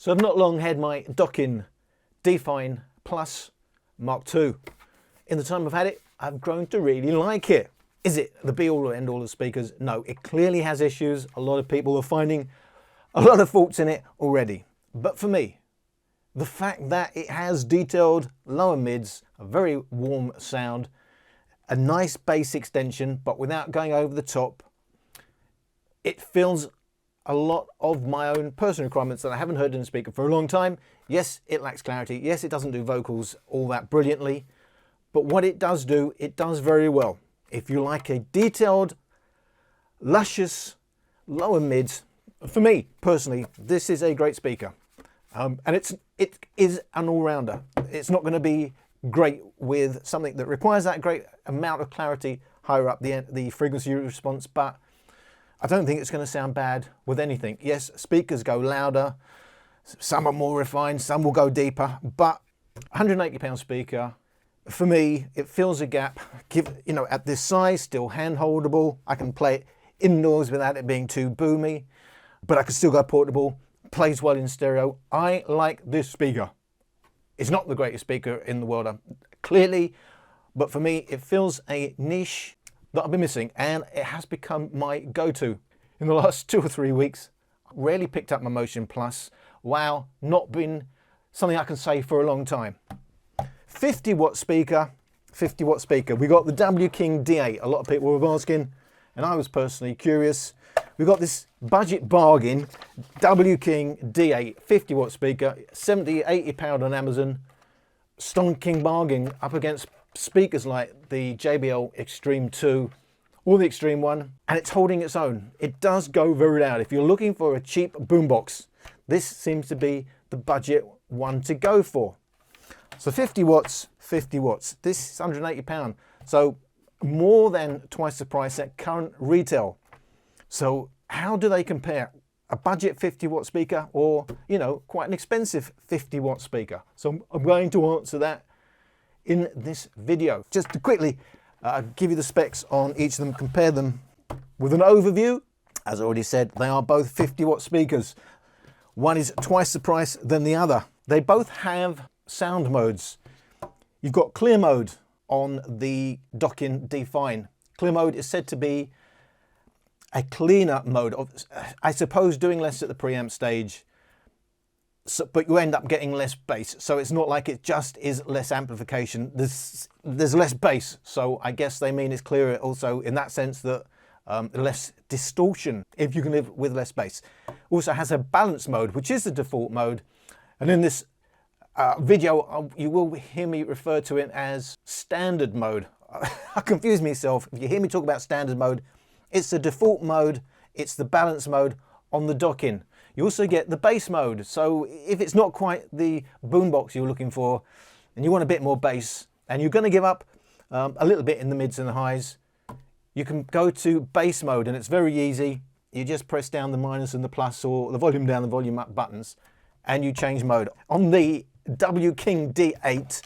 So I've not long had my Dockin D Fine Plus Mark II. In the time I've had it, I've grown to really like it. Is it the be-all or end-all of speakers? No, it clearly has issues. A lot of people are finding a lot of faults in it already. But for me, the fact that it has detailed lower mids, a very warm sound, a nice bass extension, but without going over the top, it fills a lot of my own personal requirements that I haven't heard in a speaker for a long time. Yes, it lacks clarity. Yes, it doesn't do vocals all that brilliantly, but what it does do, it does very well. If you like a detailed, luscious, lower mids, for me personally, this is a great speaker. And it is an all-rounder. It's not going to be great with something that requires that great amount of clarity higher up the frequency response, but I don't think it's going to sound bad with anything. Yes, speakers go louder, some are more refined, some will go deeper, but £180 speaker, for me, it fills a gap. At this size, still hand holdable. I can play it indoors without it being too boomy, but I can still go portable, plays well in stereo. I like this speaker. It's not the greatest speaker in the world, clearly, but for me, it fills a niche that I've been missing, and it has become my go-to in the last 2 or 3 weeks. Rarely picked up my Motion Plus. Wow, not been something I can say for a long time. 50-watt speaker, 50-watt speaker. We got the W-King D8. A lot of people were asking, and I was personally curious. We got this budget bargain, W-King D8, 50-watt speaker, 70, 80 pound on Amazon. Stonking bargain up against speakers like the JBL Extreme 2 or the Extreme 1, and it's holding its own. It does go very loud. If you're looking for a cheap boombox, this seems to be the budget one to go for. So 50 watts, 50 watts. This is £180, so more than twice the price at current retail. So how do they compare? A budget 50-watt speaker or, quite an expensive 50-watt speaker? So I'm going to answer that in this video. Just to quickly give you the specs on each of them, compare them with an overview. As I already said, they are both 50-watt speakers. One is twice the price than the other. They both have sound modes. You've got clear mode on the Dockin D Fine. Clear mode is said to be a cleaner mode of, I suppose, doing less at the preamp stage, but you end up getting less bass. So it's not like it just is less amplification. There's less bass. So I guess they mean it's clearer also in that sense that less distortion if you can live with less bass. Also has a balance mode, which is the default mode. And in this video, you will hear me refer to it as standard mode. I confuse myself. If you hear me talk about standard mode, it's the default mode, it's the balance mode on the Dockin. You also get the bass mode. So if it's not quite the boombox you're looking for, and you want a bit more bass, and you're going to give up a little bit in the mids and the highs, you can go to bass mode, and it's very easy. You just press down the minus and the plus, or the volume down, the volume up buttons, and you change mode. On the W-King D8,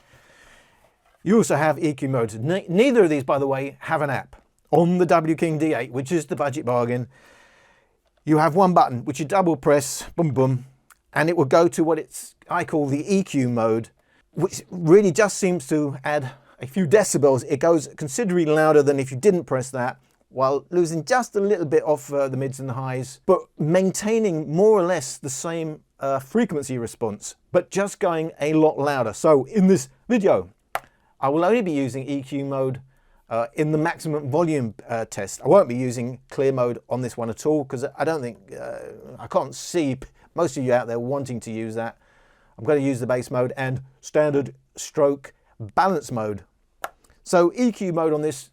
you also have EQ modes. Neither of these, by the way, have an app. On the W-King D8, which is the budget bargain, you have one button which you double press, boom, boom, and it will go to what I call the EQ mode, which really just seems to add a few decibels. It goes considerably louder than if you didn't press that, while losing just a little bit off the mids and the highs, but maintaining more or less the same frequency response, but just going a lot louder. So in this video, I will only be using EQ mode in the maximum volume test. I won't be using clear mode on this one at all, because I don't think, I can't see most of you out there wanting to use that. I'm going to use the bass mode and standard stroke balance mode. So EQ mode on this,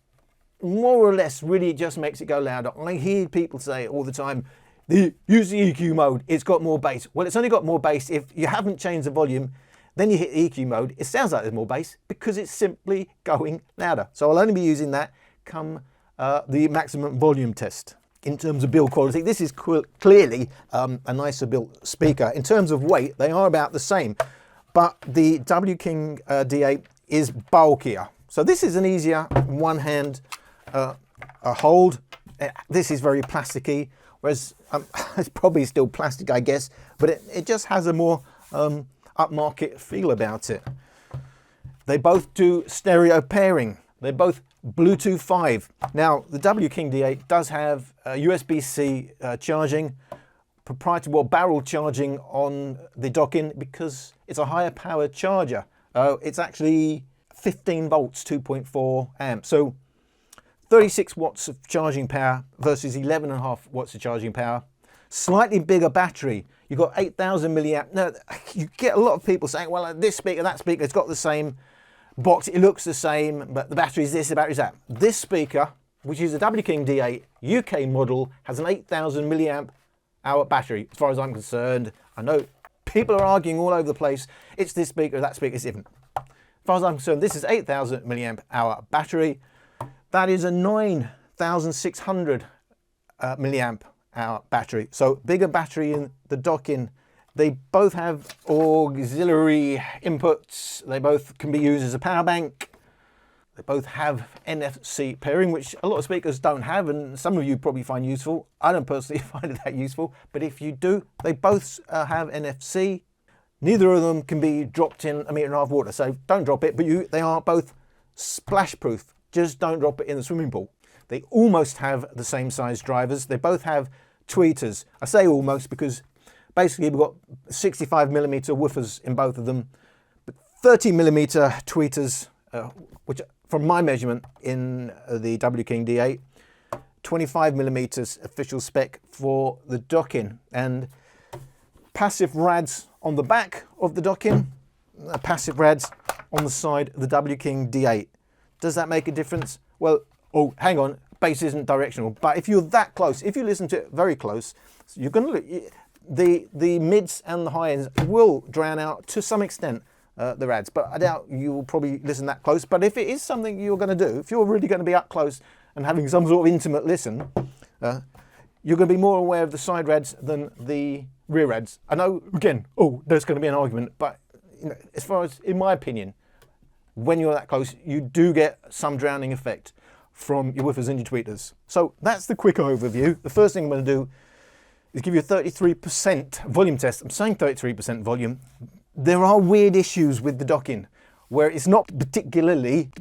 more or less, really just makes it go louder. I hear people say all the time, use the EQ mode, it's got more bass. Well, it's only got more bass if you haven't changed the volume. Then you hit EQ mode, it sounds like there's more bass because it's simply going louder. So I'll only be using that come the maximum volume test. In terms of build quality, this is clearly a nicer built speaker. In terms of weight, they are about the same, but the W-King D8 is bulkier. So this is an easier one-hand hold. This is very plasticky, whereas It's probably still plastic, I guess, but it just has a more upmarket feel about it. They both do stereo pairing. They're both Bluetooth 5. Now, the WKing D8 does have USB-C charging, proprietary barrel charging on the Dockin because it's a higher power charger. It's actually 15 volts, 2.4 amps. So 36 watts of charging power versus 11.5 watts of charging power. Slightly bigger battery. You've got 8,000 milliamp. Now, you get a lot of people saying, well, this speaker, that speaker, it's got the same box, it looks the same, but the battery is this, the battery is that. This speaker, which is a WKing D8 UK model, has an 8,000 milliamp hour battery. As far as I'm concerned, I know people are arguing all over the place. It's this speaker, that speaker, it's different. As far as I'm concerned, this is 8,000 milliamp hour battery. That is a 9,600 milliamp hour battery. So bigger battery in the Dockin. They both have auxiliary inputs. They both can be used as a power bank. They both have NFC pairing, which a lot of speakers don't have, and some of you probably find useful. I don't personally find it that useful, but if you do, they both have NFC. Neither of them can be dropped in 1.5 meters water, so don't drop it, but they are both splash proof. Just don't drop it in the swimming pool. They almost have the same size drivers. They both have tweeters. I say almost because basically we've got 65mm woofers in both of them, but 30mm tweeters, which from my measurement in the WKing D8, 25mm official spec for the Dockin, and passive rads on the back of the Dockin, passive rads on the side of the WKing D8. Does that make a difference? Well, oh, hang on, bass isn't directional, but if you're that close, if you listen to it very close, you're going to the mids and the high ends will drown out to some extent the rads, but I doubt you will probably listen that close. But if it is something you're going to do, if you're really going to be up close and having some sort of intimate listen, you're going to be more aware of the side rads than the rear rads. I know, again, there's going to be an argument, but you know, as far as, in my opinion, when you're that close, you do get some drowning effect from your woofers and your tweeters. So that's the quick overview. The first thing I'm going to do is give you a 33% volume test. I'm saying 33% volume. There are weird issues with the Dockin where it's not particularly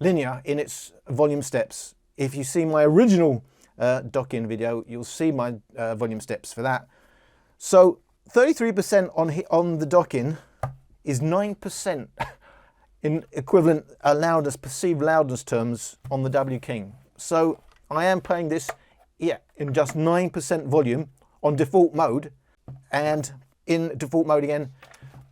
linear in its volume steps. If you see my original Dockin video, you'll see my volume steps for that. So 33% on the Dockin is 9% in equivalent loudness, perceived loudness terms on the WKing. So I am playing this, in just 9% volume on default mode, and in default mode again,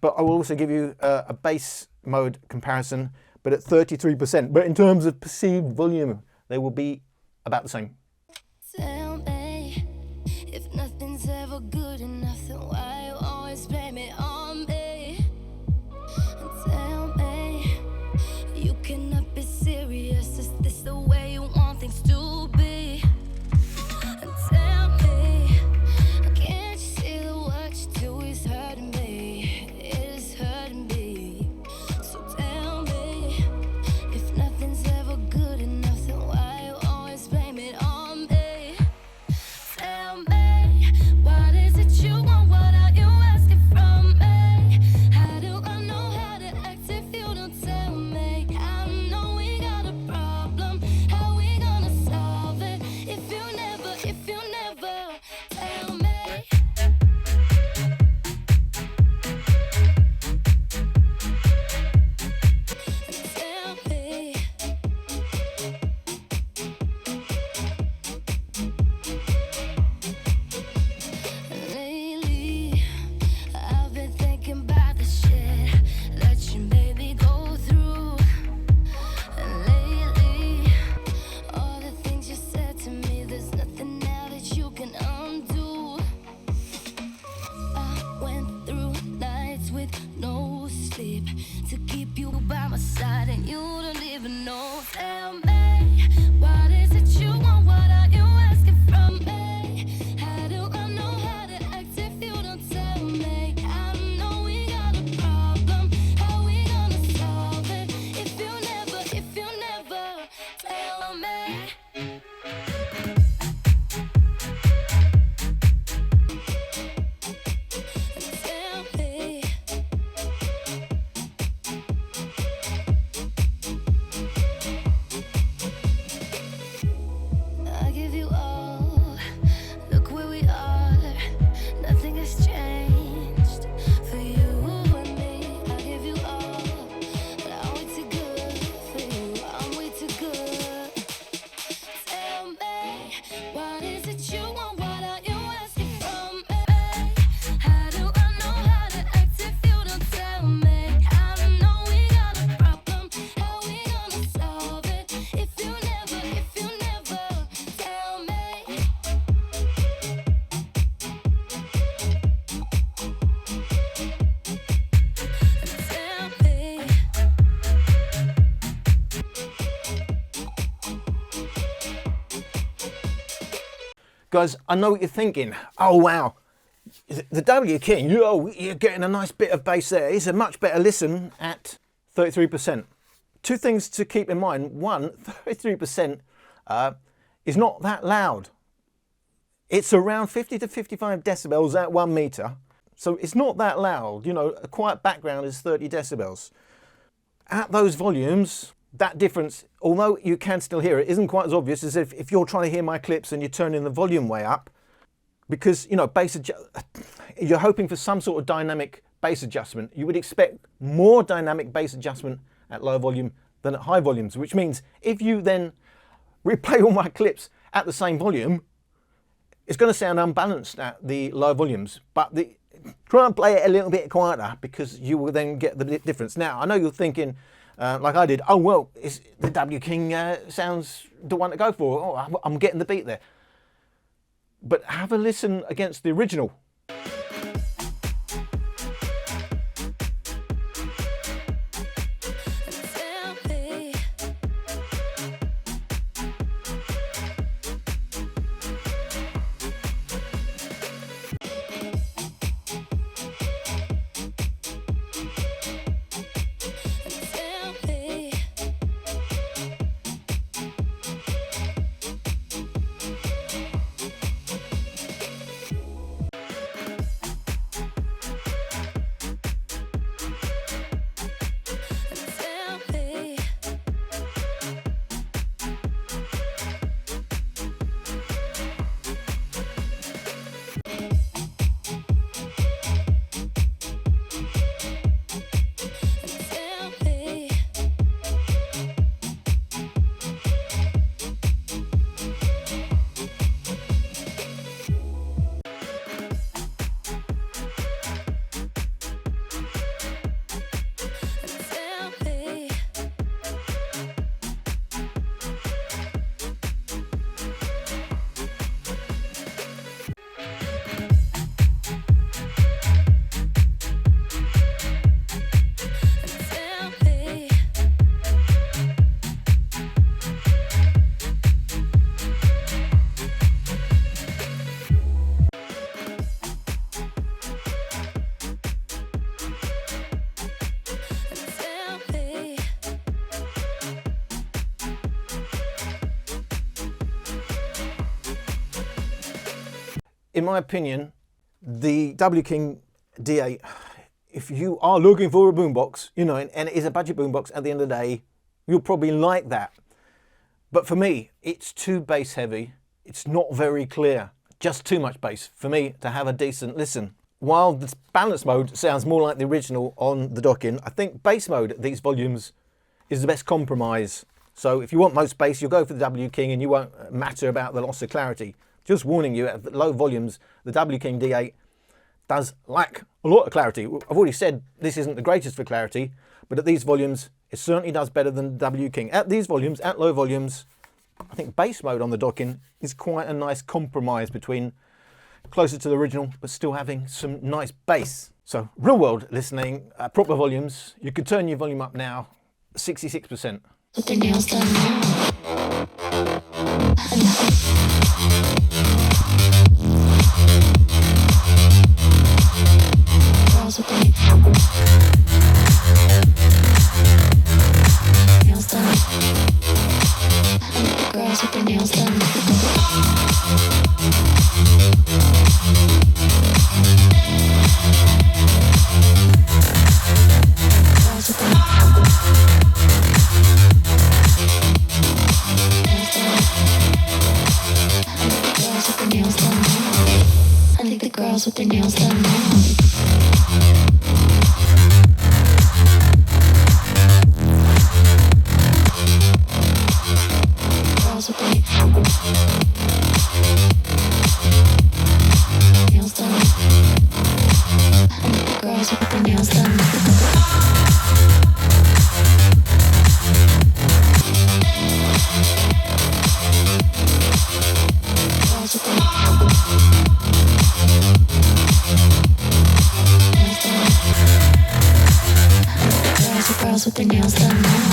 but I will also give you a bass mode comparison, but at 33%. But in terms of perceived volume, they will be about the same. Tell me, if nothing's ever good enough, then why you always blame it on me? And tell me, you cannot be serious. Is this the way you want things to be? And tell me, can't you see that what you do is hurting me? It is hurting me. So tell me, if nothing's ever good enough, then why you always blame it on me? Tell me, what is it you want? What are you asking from me? Guys, I know what you're thinking. Oh, wow. The W King, you're getting a nice bit of bass there. It's a much better listen at 33%. Two things to keep in mind. One, 33% is not that loud. It's around 50 to 55 decibels at 1 meter. So it's not that loud. You know, a quiet background is 30 decibels. At those volumes, that difference, although you can still hear it, isn't quite as obvious as if you're trying to hear my clips and you're turning the volume way up. Because, you know, you're hoping for some sort of dynamic bass adjustment. You would expect more dynamic bass adjustment at low volume than at high volumes, which means if you then replay all my clips at the same volume, it's going to sound unbalanced at the low volumes. But try and play it a little bit quieter, because you will then get the difference. Now, I know you're thinking, like I did, oh, well, the W King sounds the one to go for. Oh, I'm getting the beat there. But have a listen against the original. In my opinion, the W King D8, if you are looking for a boombox, you know, and it is a budget boombox at the end of the day, you'll probably like that. But for me, it's too bass heavy. It's not very clear. Just too much bass for me to have a decent listen. While the balance mode sounds more like the original on the Dockin, I think bass mode at these volumes is the best compromise. So if you want most bass, you'll go for the W King and you won't matter about the loss of clarity. Just warning you, at low volumes, the W King D8 does lack a lot of clarity. I've already said this isn't the greatest for clarity, but at these volumes, it certainly does better than the W King. At these volumes, at low volumes, I think bass mode on the Dockin is quite a nice compromise between closer to the original, but still having some nice bass. So real world listening, proper volumes, you could turn your volume up now, 66%. With their nails done now. Girls with their nails done. Girls with their nails done. Girls with their girls with their nails done now. Girls with their nails done. Girls with their nails done. Girls with their nails done now.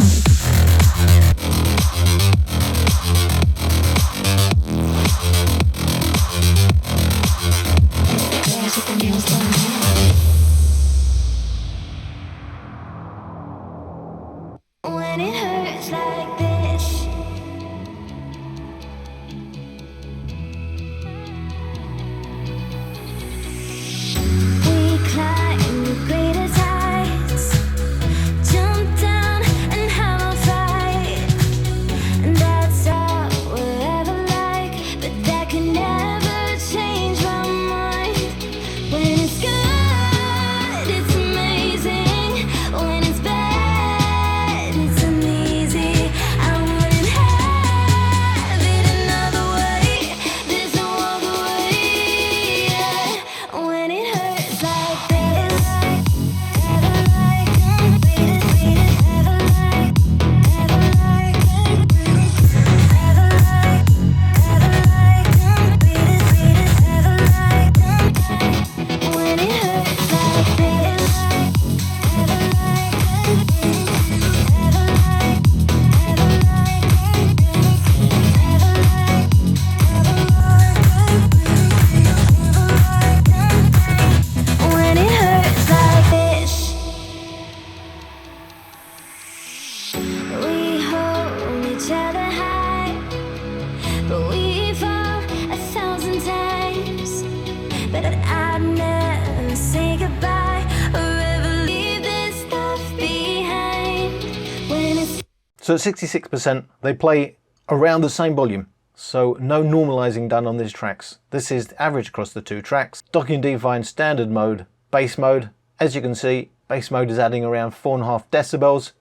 So at 66%, they play around the same volume. So no normalizing done on these tracks. This is the average across the two tracks. Dockin D Fine standard mode, bass mode. As you can see, bass mode is adding around 4.5 decibels,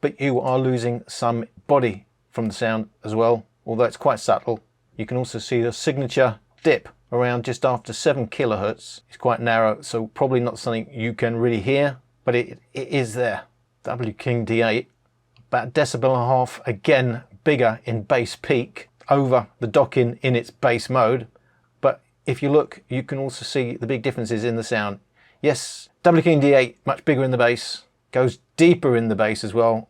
but you are losing some body from the sound as well, although it's quite subtle. You can also see the signature dip around just after 7 kilohertz. It's quite narrow, so probably not something you can really hear, but it is there. King D8, about 1.5 decibels, again bigger in bass peak over the Dockin in its bass mode. But if you look, you can also see the big differences in the sound. Yes, King D8 much bigger in the bass, goes deeper in the bass as well.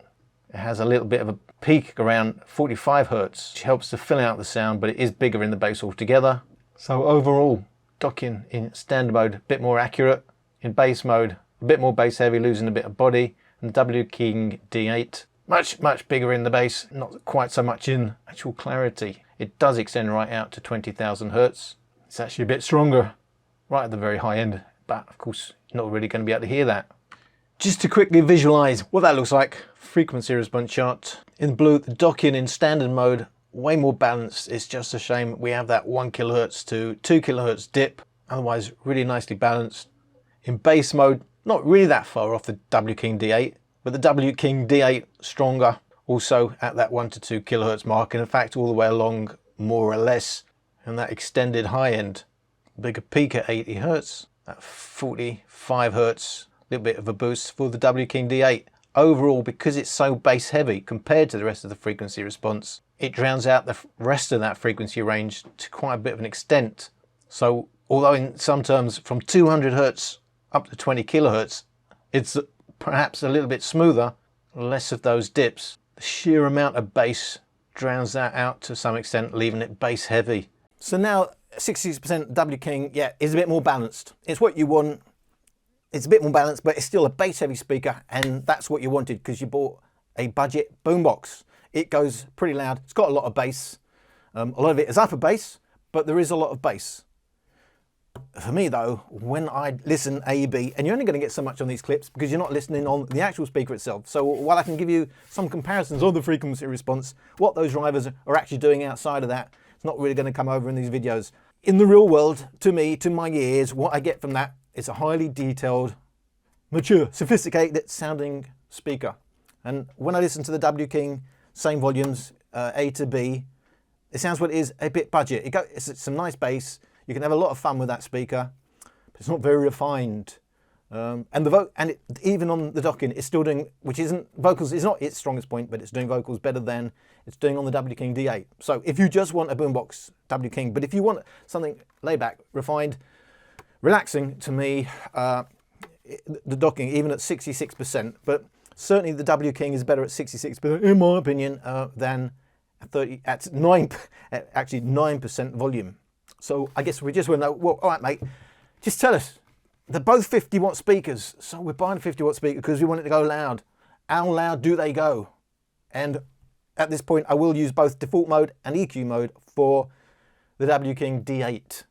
It has a little bit of a peak around 45 hertz, which helps to fill out the sound, but it is bigger in the bass altogether. So overall, Dockin in standard mode, a bit more accurate. In bass mode, a bit more bass heavy, losing a bit of body. And the King D8, much bigger in the bass, not quite so much in actual clarity. It does extend right out to 20,000 hertz. It's actually a bit stronger right at the very high end, but of course, you're not really going to be able to hear that. Just to quickly visualize what that looks like, frequency response chart. In blue, the Dockin in standard mode, way more balanced. It's just a shame we have that 1 kilohertz to 2 kilohertz dip, otherwise really nicely balanced. In bass mode, not really that far off the King D8, but the King D8 stronger, also at that 1 to 2 kilohertz mark, and in fact all the way along more or less. And that extended high end, bigger peak at 80 hertz, at 45 hertz, a little bit of a boost for the King D8. Overall, because it's so bass heavy compared to the rest of the frequency response, it drowns out the rest of that frequency range to quite a bit of an extent. So although in some terms from 200 hertz up to 20 kilohertz, it's perhaps a little bit smoother, less of those dips. The sheer amount of bass drowns that out to some extent, leaving it bass heavy. So now 66% King, yeah, is a bit more balanced. It's what you want. It's a bit more balanced, but it's still a bass heavy speaker, and that's what you wanted because you bought a budget boombox. It goes pretty loud. It's got a lot of bass. A lot of it is upper bass, but there is a lot of bass. For me though, when I listen A/B, and you're only going to get so much on these clips because you're not listening on the actual speaker itself. So while I can give you some comparisons of the frequency response, what those drivers are actually doing outside of that, it's not really going to come over in these videos. In the real world, to me, to my ears, what I get from that is a highly detailed, mature, sophisticated sounding speaker. And when I listen to the King, same volumes, A to B, it sounds what it is, a bit budget. It's some nice bass. You can have a lot of fun with that speaker, but it's not very refined. Even on the Dockin, it's still doing, which isn't vocals, it's not its strongest point, but it's doing vocals better than it's doing on the King D8. So if you just want a boombox King, but if you want something laid back, refined, relaxing, to me, the Dockin, even at 66%, but certainly the King is better at 66%, in my opinion, than at 9% volume. So I guess we just want to know, well, all right, mate, just tell us. They're both 50 watt speakers. So we're buying a 50 watt speaker because we want it to go loud. How loud do they go? And at this point, I will use both default mode and EQ mode for the King D8.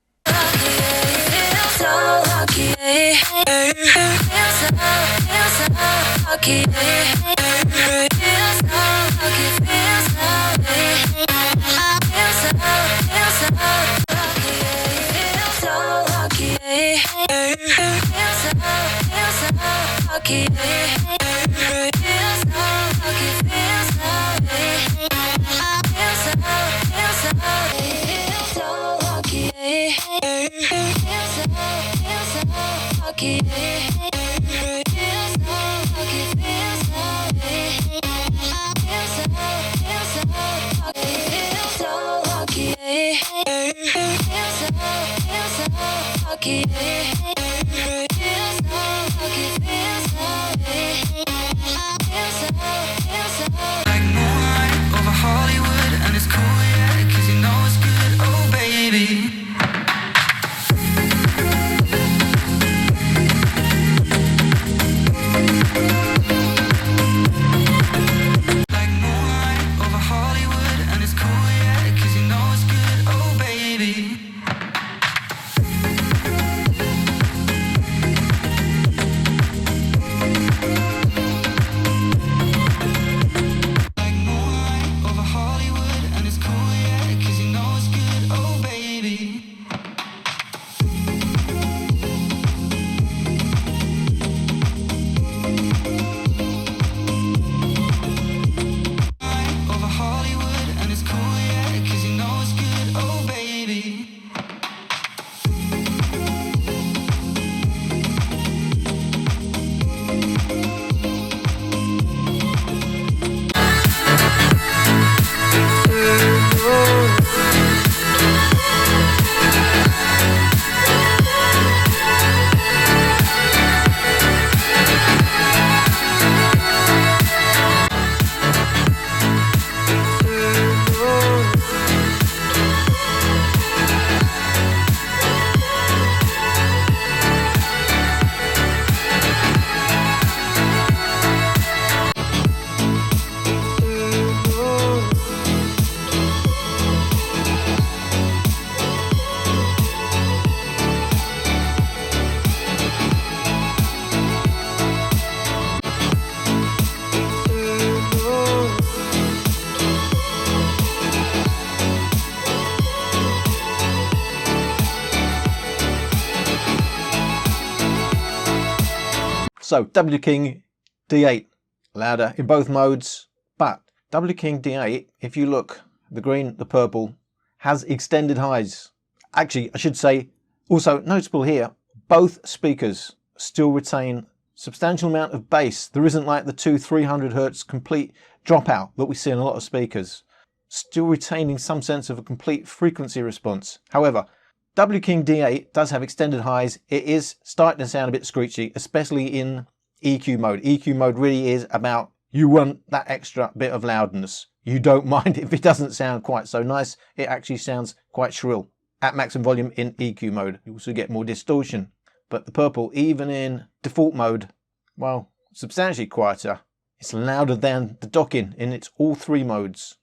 So W King D8, louder in both modes, but W King D8, if you look, the green, the purple, has extended highs. Actually, I should say, also noticeable here, both speakers still retain substantial amount of bass. There isn't like the 300 hertz complete dropout that we see in a lot of speakers. Still retaining some sense of a complete frequency response. However, W King D8 does have extended highs. It is starting to sound a bit screechy, especially in EQ mode. EQ mode really is about, you want that extra bit of loudness. You don't mind if it doesn't sound quite so nice. It actually sounds quite shrill. At maximum volume in EQ mode, you also get more distortion. But the purple, even in default mode, well, substantially quieter. It's louder than the Dockin in its all three modes.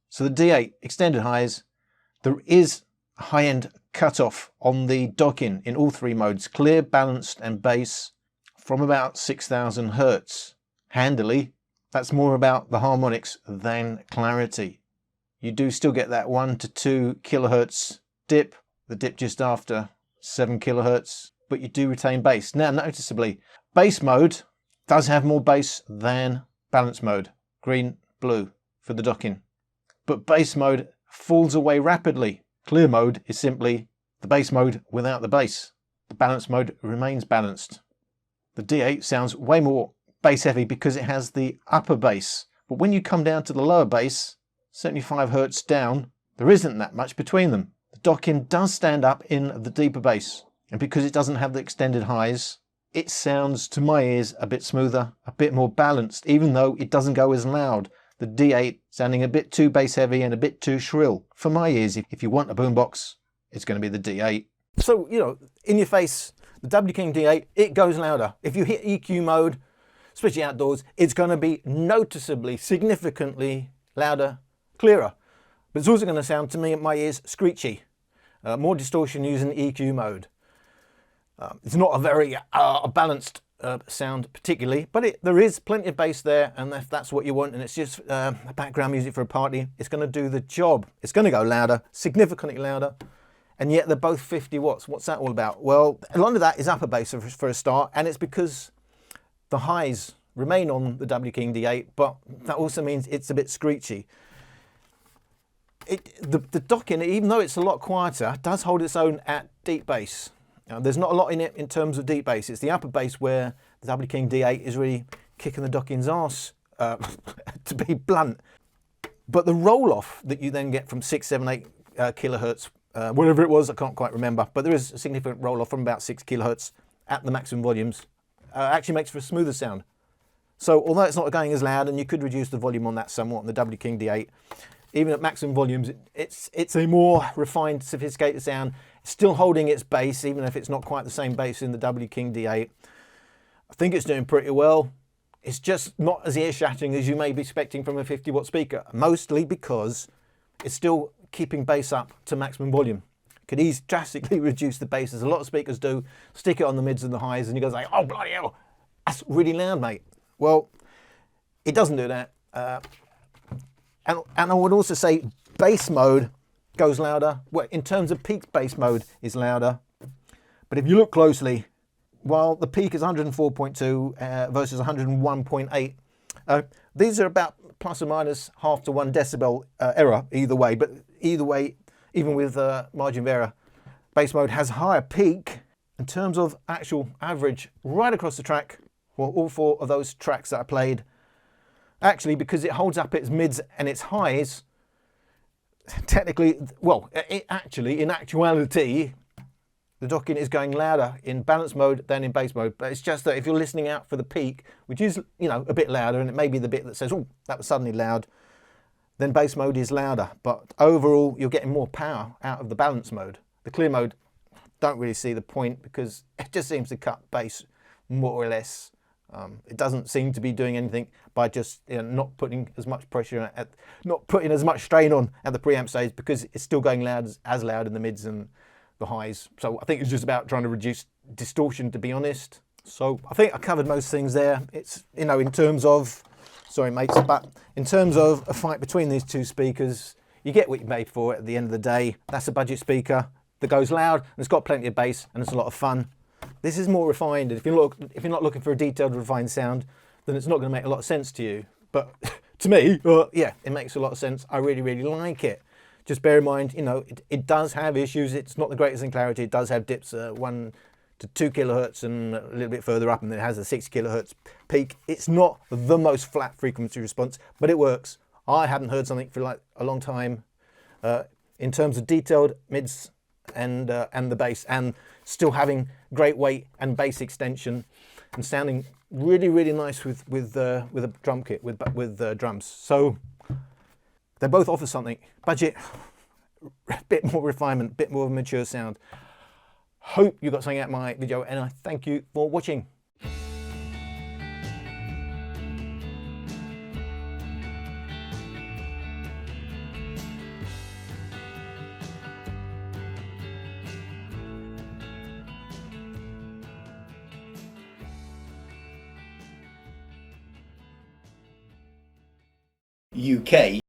So the D8 extended highs, there is a high-end cutoff on the Dockin in all three modes, clear, balanced and bass from about 6,000 hertz. Handily, that's more about the harmonics than clarity. You do still get that 1 to 2 kilohertz dip, the dip just after 7 kilohertz, but you do retain bass. Now, noticeably, bass mode does have more bass than balance mode, green, blue for the Dockin. But bass mode falls away rapidly. Clear mode is simply the bass mode without the bass. The balance mode remains balanced. The D8 sounds way more bass heavy because it has the upper bass. But when you come down to the lower bass, 75 hertz down, there isn't that much between them. The Dockin does stand up in the deeper bass. And because it doesn't have the extended highs, it sounds to my ears a bit smoother, a bit more balanced, even though it doesn't go as loud. The D8 sounding a bit too bass heavy and a bit too shrill. For my ears, if you want a boombox, it's going to be the D8. So, you know, in your face, the W King D8, it goes louder. If you hit EQ mode, especially outdoors, it's going to be noticeably, significantly louder, clearer. But it's also going to sound, to me, at my ears, screechy. More distortion using EQ mode. It's not a very balanced sound particularly, but there is plenty of bass there, and if that's what you want and it's just background music for a party, it's going to do the job. It's going to go louder, significantly louder, and yet they're both 50 watts. What's that all about? Well, a lot of that is upper bass for a start, and it's because the highs remain on the W King D8, but that also means it's a bit screechy. The Dockin, even though it's a lot quieter, does hold its own at deep bass. There's not a lot in it in terms of deep bass. It's the upper bass where the W King D8 is really kicking the Dockin's arse, to be blunt. But the roll-off that you then get from 6, 7, 8 kilohertz, whatever it was, I can't quite remember, but there is a significant roll-off from about 6 kilohertz at the maximum volumes, actually makes for a smoother sound. So although it's not going as loud, and you could reduce the volume on that somewhat on the W King D8, even at maximum volumes, it's a more refined, sophisticated sound. It's still holding its bass, even if it's not quite the same bass in the W King D8. I think it's doing pretty well. It's just not as ear-shattering as you may be expecting from a 50-watt speaker, mostly because it's still keeping bass up to maximum volume. Could easily drastically reduce the bass, as a lot of speakers do, stick it on the mids and the highs, and you go like, oh, bloody hell, that's really loud, mate. Well, it doesn't do that. And I would also say bass mode goes louder. Well, in terms of peak bass mode is louder. But if you look closely, while the peak is 104.2 versus 101.8, these are about plus or minus half to 1 decibel error either way. But either way, even with margin of error, bass mode has higher peak in terms of actual average right across the track. Well, all 4 of those tracks that I played, actually, because it holds up its mids and its highs, technically, well, in actuality, the Dockin is going louder in balance mode than in bass mode. But it's just that if you're listening out for the peak, which is, you know, a bit louder, and it may be the bit that says, oh, that was suddenly loud, then bass mode is louder. But overall, you're getting more power out of the balance mode. The clear mode, don't really see the point, because it just seems to cut bass more or less. It doesn't seem to be doing anything by just, you know, not putting as much pressure not putting as much strain on at the preamp stage, because it's still going loud as loud in the mids and the highs. So I think it's just about trying to reduce distortion, to be honest. So I think I covered most things there. It's, you know, in terms of, sorry mates, but in terms of a fight between these two speakers, you get what you paid for it at the end of the day. That's a budget speaker that goes loud and it's got plenty of bass and it's a lot of fun. This is more refined. If you're not looking for a detailed, refined sound, then it's not going to make a lot of sense to you. But to me, yeah, it makes a lot of sense. I really, really like it. Just bear in mind, you know, it does have issues. It's not the greatest in clarity. It does have dips 1 to 2 kilohertz and a little bit further up, and then it has a 6 kilohertz peak. It's not the most flat frequency response, but it works. I haven't heard something for like a long time in terms of detailed mids and the bass, and still having great weight and bass extension, and sounding really, really nice with a drum kit with drums. So they both offer something. Budget, a bit more refinement, a bit more of a mature sound. Hope you got something out of my video, and I thank you for watching. UK